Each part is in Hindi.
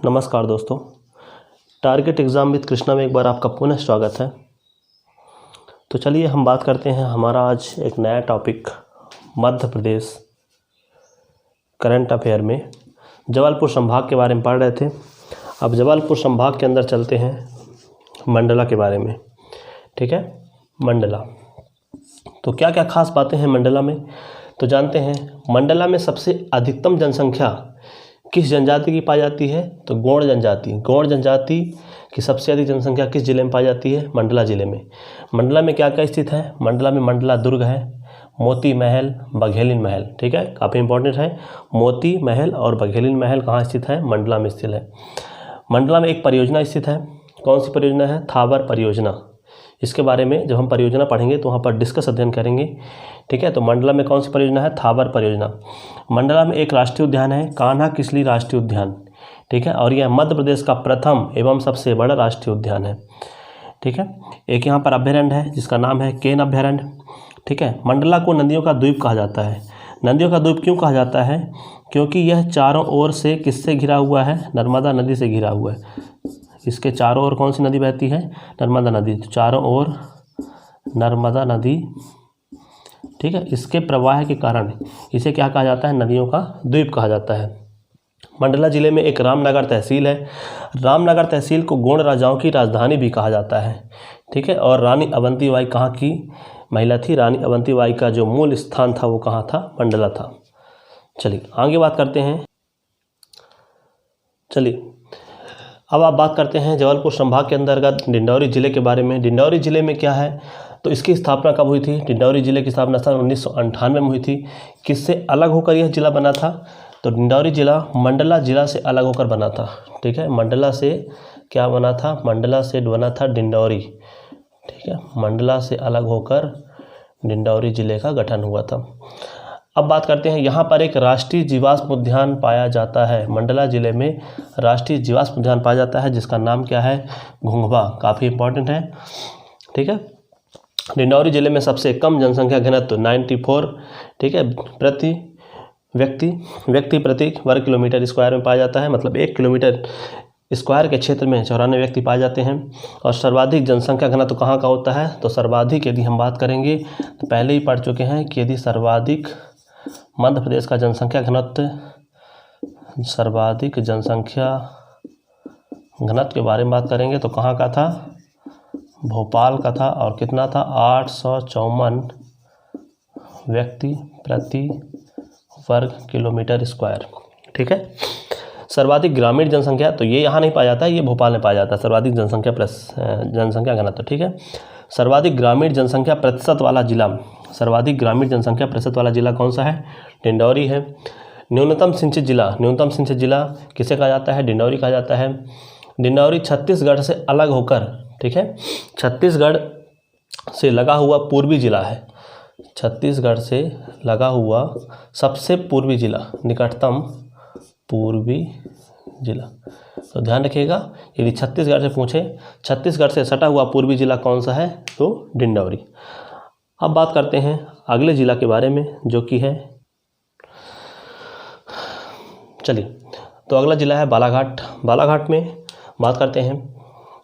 नमस्कार दोस्तों, टारगेट एग्ज़ाम विद कृष्णा में एक बार आपका पुनः स्वागत है। तो चलिए हम बात करते हैं। हमारा आज एक नया topic Madhya Pradesh current affair में जबलपुर संभाग के बारे में पढ़ रहे थे। अब जबलपुर संभाग के अंदर चलते हैं मंडला के बारे में। ठीक है, मंडला तो क्या क्या खास बातें हैं मंडला में, तो जानते हैं। मंडला में सबसे अधिकतम जनसंख्या किस जनजाति की पाई जाती है, तो गौड़ जनजाति। गौड़ जनजाति की सबसे अधिक जनसंख्या किस जिले में पाई जाती है, मंडला जिले में। मंडला में क्या क्या स्थित है, मंडला में मंडला दुर्ग है, मोती महल, बघेलिन महल। ठीक है, काफ़ी इंपॉर्टेंट है। मोती महल और बघेलिन महल कहाँ स्थित है, मंडला में स्थित है। मंडला में एक परियोजना स्थित है। कौन सी परियोजना है, थावर परियोजना। इसके बारे में जब हम परियोजना पढ़ेंगे तो वहाँ पर डिस्कस अध्ययन करेंगे। ठीक है, तो मंडला में कौन सी परियोजना है, थावर परियोजना। मंडला में एक राष्ट्रीय उद्यान है, कान्हा किसली राष्ट्रीय उद्यान। ठीक है, और यह मध्य प्रदेश का प्रथम एवं सबसे बड़ा राष्ट्रीय उद्यान है। ठीक है, एक यहाँ पर अभ्यारण्य है जिसका नाम है केन अभ्यारण्य। ठीक है, मंडला को नदियों का द्वीप कहा जाता है। नदियों का द्वीप क्यों कहा जाता है, क्योंकि यह चारों ओर से किससे घिरा हुआ है, नर्मदा नदी से घिरा हुआ है। इसके चारों ओर कौन सी नदी बहती है, नर्मदा नदी। तो चारों ओर नर्मदा नदी। ठीक है, इसके प्रवाह के कारण इसे क्या कहा जाता है, नदियों का द्वीप कहा जाता है। मंडला जिले में एक रामनगर तहसील है। रामनगर तहसील को गोंड राजाओं की राजधानी भी कहा जाता है। ठीक है, और रानी अवंतीबाई कहाँ की महिला थी, रानी अवंतीबाई का जो मूल स्थान था वो कहाँ था, मंडला था। चलिए आगे बात करते हैं। चलिए अब आप बात करते हैं जबलपुर संभाग के अंतर्गत डिंडौरी जिले के बारे में। डिंडौरी जिले में क्या है, तो इसकी स्थापना कब हुई थी, डिंडौरी जिले की स्थापना सन 1998 में हुई थी। किससे अलग होकर यह जिला बना था, तो डिंडौरी जिला मंडला जिला से अलग होकर बना था। ठीक है, मंडला से क्या बना था, मंडला से बना था डिंडौरी। ठीक है, मंडला से अलग होकर डिंडौरी जिले का गठन हुआ था। अब बात करते हैं, यहाँ पर एक राष्ट्रीय जीवाश्म उद्यान पाया जाता है। मंडला जिले में राष्ट्रीय जीवाश्म उद्यान पाया जाता है जिसका नाम क्या है, घुंघवा। काफ़ी इंपॉर्टेंट है। ठीक है, डिंडौरी जिले में सबसे कम जनसंख्या घनत्व 94। ठीक है, प्रति व्यक्ति प्रति वर्ग किलोमीटर स्क्वायर में पाया जाता है। मतलब 1 किलोमीटर स्क्वायर के क्षेत्र में 94 व्यक्ति पाए जाते हैं। और सर्वाधिक जनसंख्या घनत्व कहाँ का होता है, तो सर्वाधिक यदि हम बात करेंगे तो पहले ही पढ़ चुके हैं कि यदि सर्वाधिक मध्य प्रदेश का जनसंख्या घनत्व, सर्वाधिक जनसंख्या घनत्व के बारे में बात करेंगे तो कहाँ का था, भोपाल का था। और कितना था, 854 व्यक्ति प्रति वर्ग किलोमीटर स्क्वायर। ठीक है, सर्वाधिक ग्रामीण जनसंख्या, तो ये यहाँ नहीं पाया जाता है, ये भोपाल में पाया जाता है। सर्वाधिक जनसंख्या प्लस जनसंख्या घनत्व। ठीक है, सर्वाधिक ग्रामीण जनसंख्या प्रतिशत वाला जिला, सर्वाधिक ग्रामीण जनसंख्या प्रतिशत वाला जिला कौन सा है, डिंडौरी है। न्यूनतम सिंचित जिला, न्यूनतम सिंचित जिला किसे कहा जाता है, डिंडौरी कहा जाता है। डिंडौरी छत्तीसगढ़ से अलग होकर, ठीक है, छत्तीसगढ़ से लगा हुआ पूर्वी जिला है। छत्तीसगढ़ से लगा हुआ सबसे पूर्वी जिला, निकटतम पूर्वी जिला। तो ध्यान रखिएगा, यदि छत्तीसगढ़ से पूछे, छत्तीसगढ़ से सटा हुआ पूर्वी जिला कौन सा है, तो डिंडौरी। अब बात करते हैं अगले जिला के बारे में जो कि है, चलिए तो अगला जिला है बालाघाट। बालाघाट में बात करते हैं।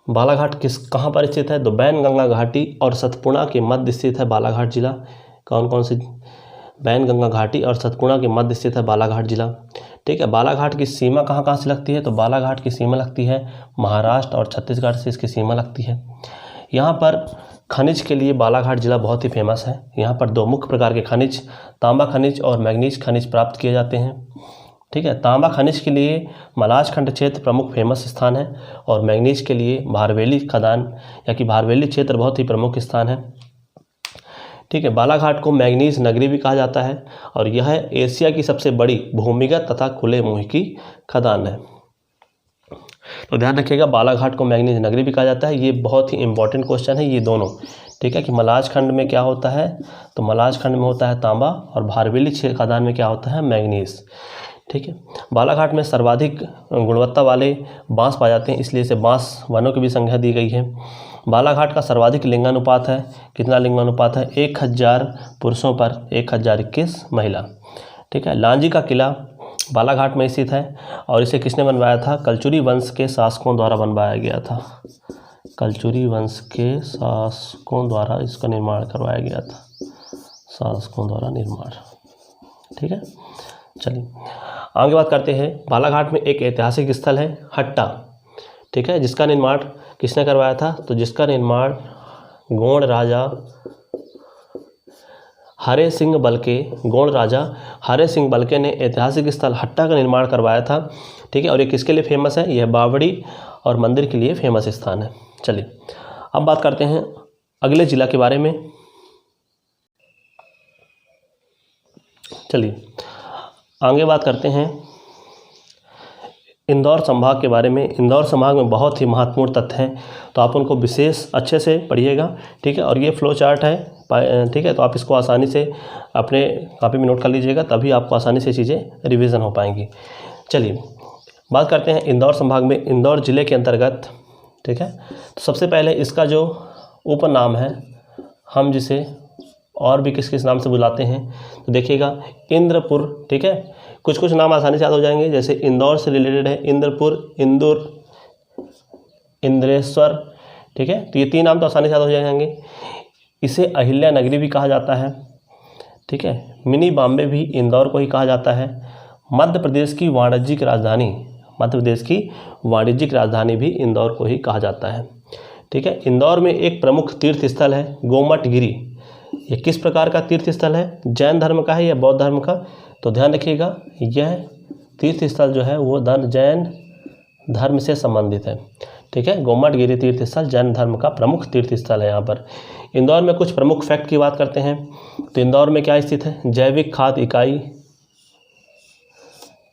बालाघाट कहाँ पर स्थित है, तो बैनगंगा घाटी और सतपुड़ा के मध्य स्थित है बालाघाट जिला। कौन कौन से, बैनगंगा घाटी और सतपुड़ा के मध्य स्थित है बालाघाट जिला। ठीक है, बालाघाट की सीमा कहाँ कहाँ से लगती है, तो बालाघाट की सीमा लगती है महाराष्ट्र और छत्तीसगढ़ से इसकी सीमा लगती है। यहाँ पर खनिज के लिए बालाघाट जिला बहुत ही फेमस है। यहाँ पर 2 मुख्य प्रकार के खनिज, तांबा खनिज और मैग्नीज खनिज प्राप्त किए जाते हैं। ठीक है, तांबा खनिज के लिए मलाजखंड क्षेत्र प्रमुख फेमस स्थान है और मैग्नीज के लिए भारवेली खदान या कि भारवेली क्षेत्र बहुत ही प्रमुख स्थान है। ठीक है, बालाघाट को मैग्नीज नगरी भी कहा जाता है और यह एशिया की सबसे बड़ी भूमिगत तथा खुले मुंह की खदान है। तो ध्यान रखिएगा, बालाघाट को मैग्नीज नगरी भी कहा जाता है। ये बहुत ही इंपॉर्टेंट क्वेश्चन है ये दोनों। ठीक है, कि मलाजखंड में क्या होता है, तो मलाजखंड में होता है तांबा और भारवेली खदान में क्या होता है, मैग्नीज। ठीक है, बालाघाट में सर्वाधिक गुणवत्ता वाले बांस पाए जाते हैं, इसलिए इसे बांस वनों की भी संख्या दी गई है। बालाघाट का सर्वाधिक लिंगानुपात है, कितना लिंगानुपात है, 1000 पुरुषों पर 1021 महिला। ठीक है, लांजी का किला बालाघाट में स्थित है और इसे किसने बनवाया था? कलचुरी वंश के शासकों द्वारा बनवाया गया था। कलचुरी वंश के शासकों द्वारा इसका निर्माण करवाया गया था, शासकों द्वारा निर्माण। ठीक है, चलिए आगे बात करते हैं। बालाघाट में एक ऐतिहासिक स्थल है हट्टा, ठीक है, जिसका निर्माण किसने करवाया था? तो जिसका निर्माण गोंड राजा हरे सिंह बलके, गोंड राजा हरे सिंह बलके ने ऐतिहासिक स्थल हट्टा का निर्माण करवाया था। ठीक है, और ये किसके लिए फेमस है? यह बावड़ी और मंदिर के लिए फेमस स्थान है। चलिए अब बात करते हैं अगले जिला के बारे में। चलिए आगे बात करते हैं इंदौर संभाग के बारे में। इंदौर संभाग में बहुत ही महत्वपूर्ण तथ्य हैं, तो आप उनको विशेष अच्छे से पढ़िएगा। ठीक है, और ये फ्लो चार्ट है, ठीक है, तो आप इसको आसानी से अपने कॉपी में नोट कर लीजिएगा, तभी आपको आसानी से चीज़ें रिवीजन हो पाएंगी। चलिए बात करते हैं इंदौर संभाग में, इंदौर ज़िले के अंतर्गत। ठीक है, तो सबसे पहले इसका जो उपनाम है, हम जिसे और भी किस किस नाम से बुलाते हैं, तो देखिएगा इंद्रपुर। ठीक है, कुछ कुछ नाम आसानी से याद हो जाएंगे, जैसे इंदौर से रिलेटेड है इंद्रपुर, इंदौर, इंद्रेश्वर। ठीक है, तो ये 3 नाम तो आसानी से याद हो जाएंगे। इसे अहिल्या नगरी भी कहा जाता है। ठीक है, मिनी बॉम्बे भी इंदौर को ही कहा जाता है। मध्य प्रदेश की वाणिज्यिक राजधानी, मध्य प्रदेश की वाणिज्यिक राजधानी भी इंदौर को ही कहा जाता है। ठीक है, इंदौर में एक प्रमुख तीर्थ स्थल है गोमटगिरी। ये किस प्रकार का तीर्थ स्थल है? जैन धर्म का है या बौद्ध धर्म का? तो ध्यान रखिएगा, यह तीर्थ स्थल जो है वो जैन धर्म से संबंधित है। ठीक है, गोमटगिरी तीर्थ स्थल जैन धर्म का प्रमुख तीर्थ स्थल है। यहाँ पर इंदौर में कुछ प्रमुख फैक्ट की बात करते हैं, तो इंदौर में क्या स्थित है? जैविक खाद्य इकाई।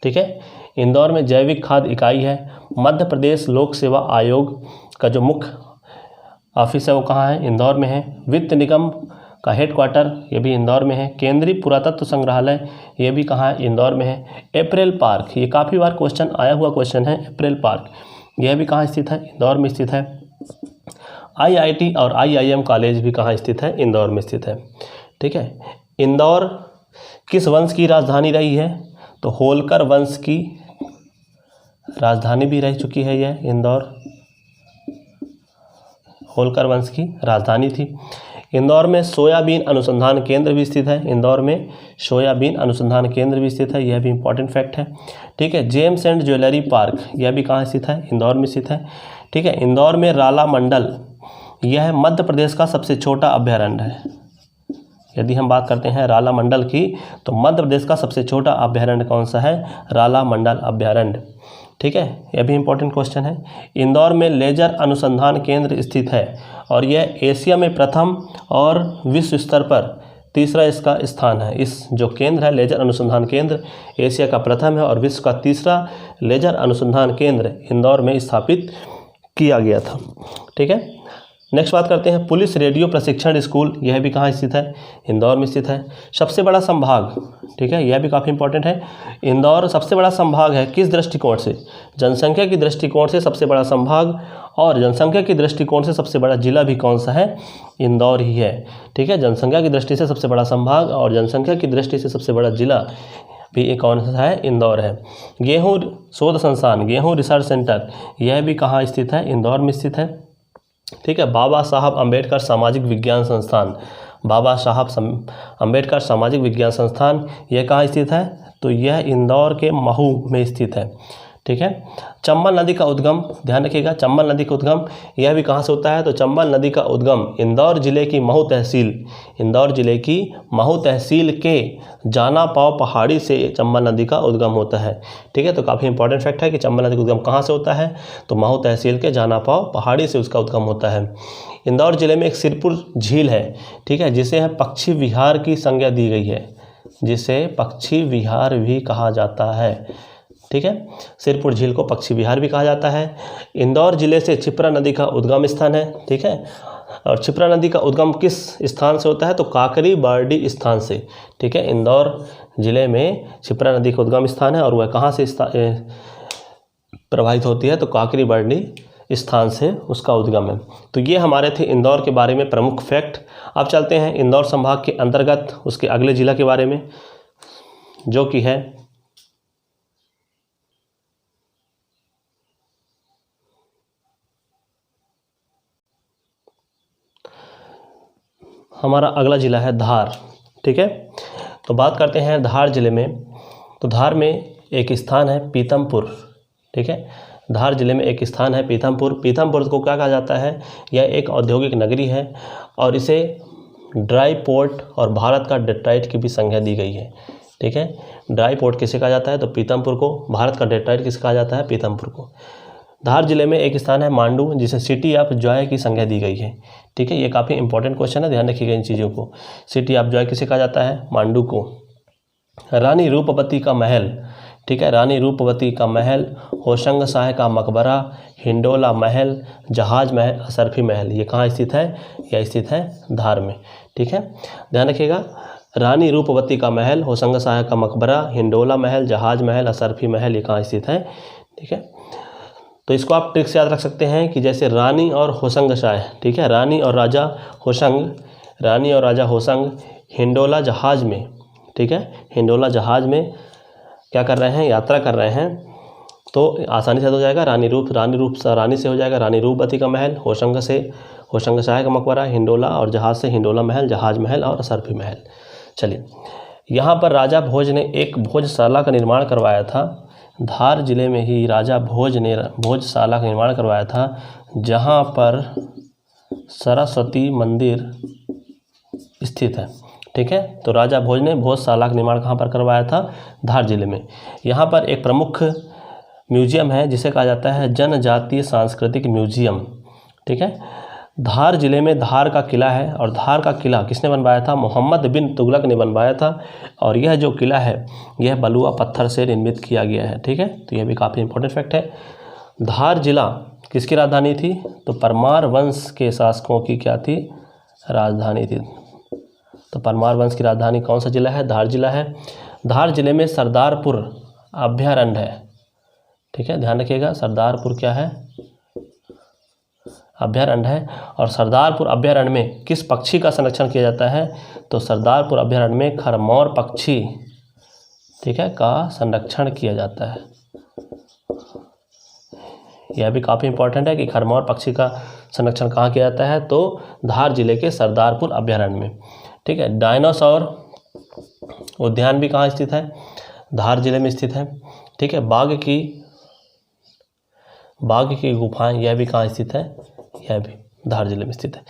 ठीक है, इंदौर में जैविक खाद्य इकाई है। मध्य प्रदेश लोक सेवा आयोग का जो मुख्य ऑफिस है वो कहाँ है? इंदौर में है। वित्त निगम का हेडक्वार्टर ये भी इंदौर में है। केंद्रीय पुरातत्व संग्रहालय ये भी कहाँ है? इंदौर में है। अप्रैल पार्क, ये काफ़ी बार क्वेश्चन आया हुआ क्वेश्चन है। अप्रैल पार्क यह भी कहाँ स्थित है? इंदौर में स्थित है। IIT और IIM कॉलेज भी कहाँ स्थित है? इंदौर में स्थित है। ठीक है, इंदौर किस वंश की राजधानी रही है? तो होलकर वंश की राजधानी भी रह चुकी है यह इंदौर, होलकर वंश की राजधानी थी। इंदौर में सोयाबीन अनुसंधान केंद्र भी स्थित है। इंदौर में सोयाबीन अनुसंधान केंद्र भी स्थित है, यह भी इंपॉर्टेंट फैक्ट है। ठीक है, जेम्स एंड ज्वेलरी पार्क यह भी कहाँ स्थित है? इंदौर में स्थित है। ठीक है, इंदौर में राला मंडल यह मध्य प्रदेश का सबसे छोटा अभयारण्य है। यदि हम बात करते हैं राला मंडल की, तो मध्य प्रदेश का सबसे छोटा अभयारण्य कौन सा है? राला मंडल अभयारण्य। ठीक है, यह भी इंपॉर्टेंट क्वेश्चन है। इंदौर में लेजर अनुसंधान केंद्र स्थित है और यह एशिया में प्रथम और विश्व स्तर पर तीसरा इसका स्थान है। इस जो केंद्र है लेजर अनुसंधान केंद्र, एशिया का प्रथम है और विश्व का तीसरा लेजर अनुसंधान केंद्र इंदौर में स्थापित किया गया था। ठीक है, नेक्स्ट बात करते हैं पुलिस रेडियो प्रशिक्षण स्कूल, यह भी कहाँ स्थित है? इंदौर में स्थित है। सबसे बड़ा संभाग, ठीक है, यह भी काफ़ी इंपॉर्टेंट है। इंदौर सबसे बड़ा संभाग है किस दृष्टिकोण से? जनसंख्या की दृष्टिकोण से सबसे बड़ा संभाग, और जनसंख्या की दृष्टिकोण से सबसे बड़ा जिला भी कौन सा है? इंदौर ही है। ठीक है, जनसंख्या की दृष्टि से सबसे बड़ा संभाग और जनसंख्या की दृष्टि से सबसे बड़ा जिला भी एक कौन सा है? इंदौर है। गेहूँ शोध संस्थान, गेहूँ रिसर्च सेंटर, यह भी कहाँ स्थित है? इंदौर में स्थित है। ठीक है, बाबा साहब अम्बेडकर सामाजिक विज्ञान संस्थान, बाबा साहब अम्बेडकर सामाजिक विज्ञान संस्थान यह कहाँ स्थित है? तो यह इंदौर के महू में स्थित है। ठीक है, चंबल नदी का उद्गम, ध्यान रखिएगा, चंबल नदी का उद्गम यह भी कहाँ से होता है? तो चंबल नदी का उद्गम इंदौर जिले की महू तहसील, इंदौर जिले की महू तहसील के जाना पाव पहाड़ी से चंबल नदी का उद्गम होता है। ठीक है, तो काफ़ी इंपॉर्टेंट फैक्ट है कि चंबल नदी का उद्गम कहाँ से होता है? तो महू तहसील के जाना पाव पहाड़ी से उसका उद्गम होता है। इंदौर जिले में एक सिरपुर झील है, ठीक है, जिसे पक्षी विहार की संज्ञा दी गई है, जिसे पक्षी विहार भी कहा जाता है। ठीक है, सिरपुर झील को पक्षी विहार भी कहा जाता है। इंदौर जिले से क्षिप्रा नदी का उद्गम स्थान है। ठीक है, और क्षिप्रा नदी का उद्गम किस स्थान से होता है? तो काकरी बारडी स्थान से। ठीक है, इंदौर जिले में क्षिप्रा नदी का उद्गम स्थान है और वह कहाँ से प्रवाहित होती है? तो काकरी बारडी स्थान से उसका उद्गम है। तो ये हमारे थे इंदौर के बारे में प्रमुख फैक्ट। अब चलते हैं इंदौर संभाग के अंतर्गत उसके अगले जिला के बारे में, जो कि है हमारा अगला ज़िला है धार। ठीक है, तो बात करते हैं धार ज़िले में। तो धार में एक स्थान है पीतमपुर। ठीक है, धार ज़िले में एक स्थान है पीतमपुर। पीतमपुर को क्या कहा जाता है? यह एक औद्योगिक नगरी है और इसे ड्राई पोर्ट और भारत का डेट्राइट की भी संज्ञा दी गई है। ठीक है, ड्राई पोर्ट किसे कहा जाता है? तो पीतमपुर को। भारत का डेट्राइट किसे कहा जाता है? पीतमपुर को। धार जिले में एक स्थान है मांडू, जिसे सिटी ऑफ जॉय की संज्ञा दी गई है। ठीक है, ये काफ़ी इंपॉर्टेंट क्वेश्चन है, ध्यान रखिएगा इन चीज़ों को। सिटी ऑफ जॉय किसे कहा जाता है? मांडू को। रानी रूपवती का महल। ठीक है, रानी रूपवती का महल, होशंग शाह का मकबरा, हिंडोला महल, जहाज महल, असरफी महल, ये कहाँ स्थित है? यह स्थित है धार में। ठीक है, ध्यान रखिएगा, रानी रूपवती का महल, होशंग शाह का मकबरा, हिंडोला महल, जहाज महल, असरफी महल, ये कहाँ स्थित है? ठीक है, तो इसको आप ट्रिक से याद रख सकते हैं कि जैसे रानी और होशंग शाह, ठीक है, रानी और राजा होशंग हिंडोला जहाज में, ठीक है, हिंडोला जहाज में क्या कर रहे हैं? यात्रा कर रहे हैं, तो आसानी से हो जाएगा। रानी से हो जाएगा रानी रूपवती का महल, होशंग शाह का मकबरा, हिंडोला, और जहाज से हिंडोला महल, जहाज महल और असरफी महल। चलिए, यहाँ पर राजा भोज ने एक भोजशाला का निर्माण करवाया था। धार जिले में ही राजा भोज ने भोजशाला का निर्माण करवाया था, जहाँ पर सरस्वती मंदिर स्थित है। ठीक है, तो राजा भोज ने भोजशाला का निर्माण कहाँ पर करवाया था? धार जिले में। यहाँ पर एक प्रमुख म्यूजियम है जिसे कहा जाता है जनजातीय सांस्कृतिक म्यूजियम। ठीक है, धार जिले में धार का किला है, और धार का किला किसने बनवाया था? मोहम्मद बिन तुगलक ने बनवाया था, और यह जो किला है यह बलुआ पत्थर से निर्मित किया गया है। ठीक है, तो यह भी काफ़ी इंपॉर्टेंट फैक्ट है। धार जिला किसकी राजधानी थी? तो परमार वंश के शासकों की क्या थी? राजधानी थी। तो परमार वंश की राजधानी कौन सा जिला है? धार जिला है। धार जिले में सरदारपुर अभयारण्य है। ठीक है, ध्यान रखिएगा, सरदारपुर क्या है? अभयारण्य है। और सरदारपुर अभयारण्य में किस पक्षी का संरक्षण किया जाता है? तो सरदारपुर अभयारण्य में खरमौर पक्षी, ठीक है, का संरक्षण किया जाता है। यह भी काफ़ी इंपॉर्टेंट है कि खरमौर पक्षी का संरक्षण कहाँ किया जाता है? तो धार जिले के सरदारपुर अभयारण्य में। ठीक है, डायनासोर उद्यान भी कहाँ स्थित है? धार जिले में स्थित है। ठीक है, बाघ की गुफाएं, यह भी कहाँ स्थित है? यह भी धार जिले में स्थित है।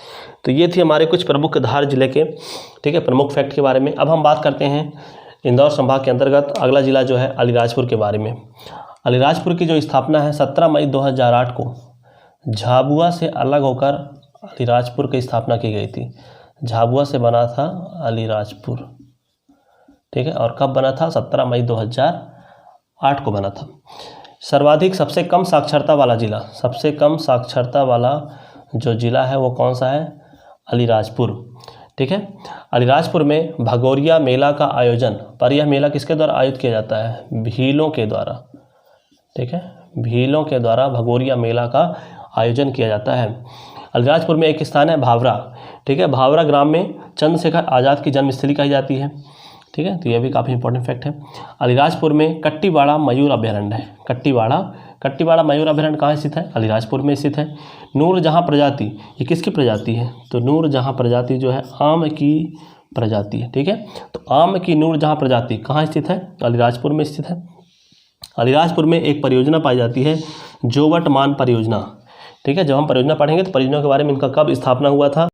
तो ये थी हमारे कुछ प्रमुख धार जिले के, ठीक है, प्रमुख फैक्ट के बारे में। अब हम बात करते हैं इंदौर संभाग के अंतर्गत अगला जिला जो है अलीराजपुर के बारे में। अलीराजपुर की जो स्थापना है 17 मई 2008 को झाबुआ से अलग होकर अलीराजपुर की स्थापना की गई थी। झाबुआ से बना था अलीराजपुर। ठीक है, और कब बना था? 17 मई 2008 को बना था। सर्वाधिक सबसे कम साक्षरता वाला जिला, सबसे कम साक्षरता वाला जो जिला है वो कौन सा है? अलीराजपुर। ठीक है, अलीराजपुर में भगोरिया मेला का आयोजन, पर यह मेला किसके द्वारा आयोजित किया जाता है? भीलों के द्वारा। ठीक है, भीलों के द्वारा भगोरिया मेला का आयोजन किया जाता है। अलीराजपुर में एक स्थान है भावरा। ठीक है, भावरा ग्राम में चंद्रशेखर आज़ाद की जन्मस्थली कही जाती है। ठीक है, तो यह भी काफ़ी इंपॉर्टेंट फैक्ट है। अलीराजपुर में कट्टीवाड़ा मयूर अभयारण्य है। कट्टीवाड़ा मयूर अभयारण्य कहाँ स्थित है? अलीराजपुर में स्थित है। नूरजहाँ प्रजाति, ये किसकी प्रजाति है? तो नूरजहाँ प्रजाति जो है आम की प्रजाति है। ठीक है, तो आम की नूरजहाँ प्रजाति कहाँ स्थित है? अलीराजपुर में स्थित है। अलीराजपुर में एक परियोजना पाई जाती है जोवटमान परियोजना। ठीक है, जब हम परियोजना पढ़ेंगे तो परियोजना के बारे में इनका कब स्थापना हुआ था